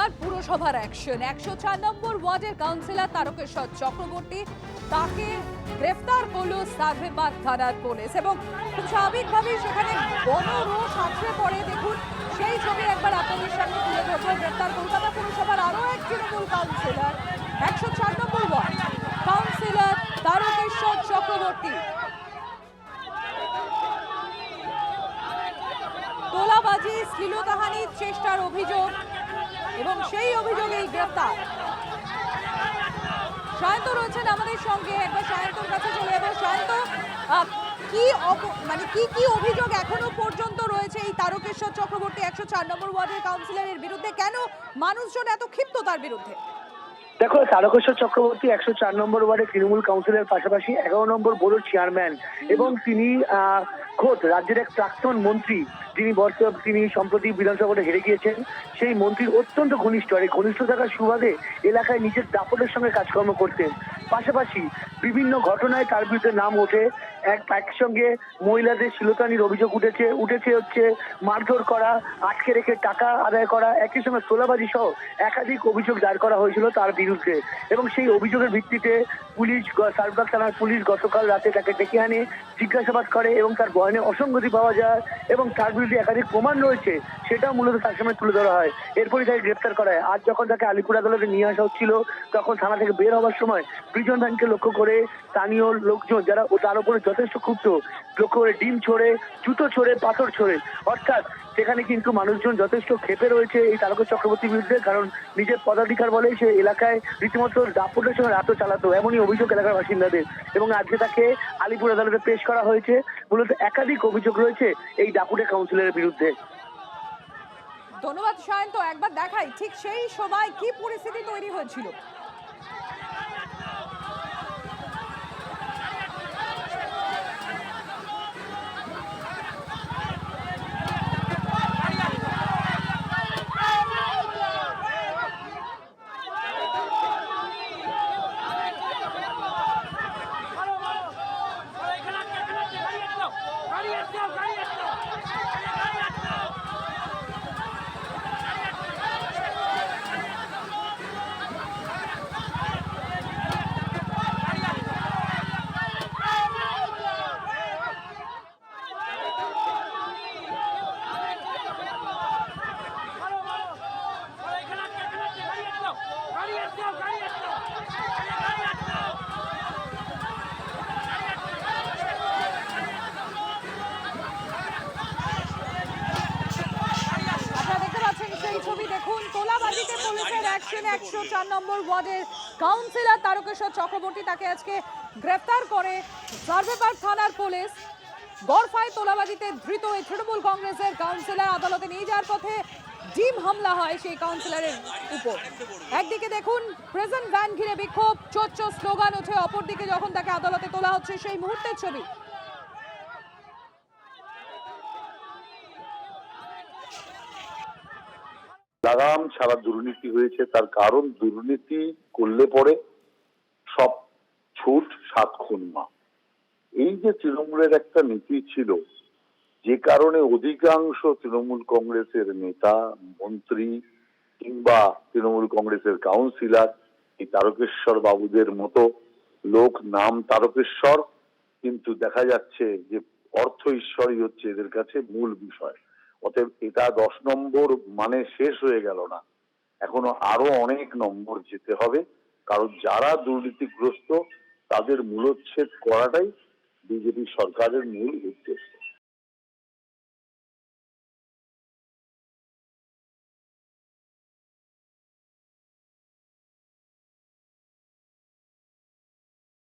এবার পুরসভার অ্যাকশন 104 নম্বর ওয়ার্ডের কাউন্সিলর তারকেশ্বর চক্রবর্তী তাকে গ্রেফতার করলো সার্ভে পার্ক থানার পুলিশ এবং খুব স্বাভাবিকভাবেই সেখানে গণরোষ আছড়ে পড়ে। দেখুন সেই ছবি একবার আপনাদের সামনে তুলে ধরবো। গ্রেফতার কলকাতা পুরসভার আরো এক তৃণমূল কাউন্সিলর 104 নম্বর ওয়ার্ড কাউন্সিলর তারকেশ্বর চক্রবর্তী। তোলাবাজি শ্লীলতাহানির চেষ্টার অভিযোগ এবং সেই অভিযোগেই গ্রেফতার। সায়ন্ত রয়েছেন আমাদের সঙ্গে, একবার সায়ন্তর কাছে চলে যাবো। সায়ন্ত, কি অভিযোগ এখনো পর্যন্ত রয়েছে এই তারকেশ্বর চক্রবর্তী 104 নম্বর ওয়ার্ডের কাউন্সিলরের বিরুদ্ধে? কেন মানুষজন এত ক্ষিপ্ত তার বিরুদ্ধে? দেখো, তারকেশ্বর চক্রবর্তী 104 নম্বর ওয়ার্ডে তৃণমূল কাউন্সিলরের পাশাপাশি 11 নম্বর বোর্ডের চেয়ারম্যান এবং তিনি খোদ রাজ্যের এক প্রাক্তন মন্ত্রী, তিনি সম্প্রতি বিধানসভা ভোটে হেরে গিয়েছেন। সেই মন্ত্রীর অত্যন্ত ঘনিষ্ঠ, আর এই ঘনিষ্ঠ থাকার সুবাদে এলাকায় নিজের দাপটের সঙ্গে কাজকর্ম করতেন। পাশাপাশি বিভিন্ন ঘটনায় তার বিরুদ্ধে নাম ওঠে। একসঙ্গে মহিলাদের শ্লীলতাহানির অভিযোগ উঠেছে হচ্ছে মারধর করা, আটকে রেখে টাকা আদায় করা, একই সঙ্গে তোলাবাজি সহ একাধিক অভিযোগ দায়ের করা হয়েছিল তার বিরুদ্ধে। এবং সেই অভিযোগের ভিত্তিতে পুলিশ, সার্ভে থানার পুলিশ গতকাল রাতে তাকে ডেকে আনে, জিজ্ঞাসাবাদ করে এবং তার বয়ানে অসঙ্গতি পাওয়া যায় এবং তার বিরুদ্ধে একাধিক প্রমাণ রয়েছে সেটাও মূলত তার সামনে তুলে ধরা হয়। এরপরই তাকে গ্রেফতার করা হয়। আজ যখন তাকে আলিপুর আদালতে নিয়ে আসা হচ্ছিল তখন থানা থেকে বের হওয়ার সময় প্রিজন ভ্যানকে লক্ষ্য করে স্থানীয় লোকজন যারা তার উপরে যথেষ্ট ক্ষুব্ধ, লক্ষ্য করে ডিম ছোড়ে, জুতো ছোড়ে, পাথর ছোড়ে। অর্থাৎ সেখানে কিন্তু মানুষজন যথেষ্ট ক্ষেপে রয়েছে এই তারকেশ্বর চক্রবর্তীর বিরুদ্ধে, কারণ নিজের পদাধিকার বলে সে এলাকায় রীতিমতো দাপটের সঙ্গে রাতও চালাতো, এমনই অভিযোগ এলাকার বাসিন্দাদের। এবং আজকে তাকে আলিপুর আদালতে পেশ করা হয়েছে। মূলত একাধিক অভিযোগ রয়েছে এই দাপুটে কাউন্সিলরের বিরুদ্ধে। ধন্যবাদ সায়ন্ত। একবার দেখাই ঠিক সেই সময় কি পরিস্থিতি তৈরি হয়েছিল। ছবি দেখুন, তোলাবাজিতে পুলিশের অ্যাকশন 104 নম্বর ওয়ার্ডের কাউন্সিলর তারকেশ্বর চক্রবর্তী তাকে আজকে গ্রেফতার করে সার্ভে পার্ক থানার পুলিশ। গড়ফায় তোলাবাজিতে ধৃত এই তৃণমূল কংগ্রেসের কাউন্সিলর আদালতে নিয়ে যাওয়ার পথে ডিম হামলা হয় সেই কাউন্সিলরের উপর। একদিকে দেখুন প্রেজেন্ট ভ্যান ঘিরে বিক্ষোভ, চোর চোর স্লোগান ওঠে, অপরদিকে যখন তাকে আদালতে তোলা হচ্ছে সেই মুহূর্তের ছবি। লাগাম ছাড়া দুর্নীতি হয়েছে, তার কারণ দুর্নীতি করলে পরে সব ছুট সাত খুন মা। এই যে তৃণমূলের একটা নীতি ছিল, যে কারণে অধিকাংশ তৃণমূল কংগ্রেসের নেতা, মন্ত্রী কিংবা তৃণমূল কংগ্রেসের কাউন্সিলর এই তারকেশ্বর বাবুদের মতো লোক, নাম তারকেশ্বর, কিন্তু দেখা যাচ্ছে যে অর্থ ঈশ্বরই হচ্ছে এদের কাছে মূল বিষয়। অতএব এটা 10 নম্বর মানে শেষ হয়ে গেল না, এখনো আরো অনেক নম্বর যেতে হবে। কারণ যারা দুর্নীতিগ্রস্ত তাদের মূলোচ্ছেদ করাটাই বিজেপি সরকারের মূল উদ্দেশ্য।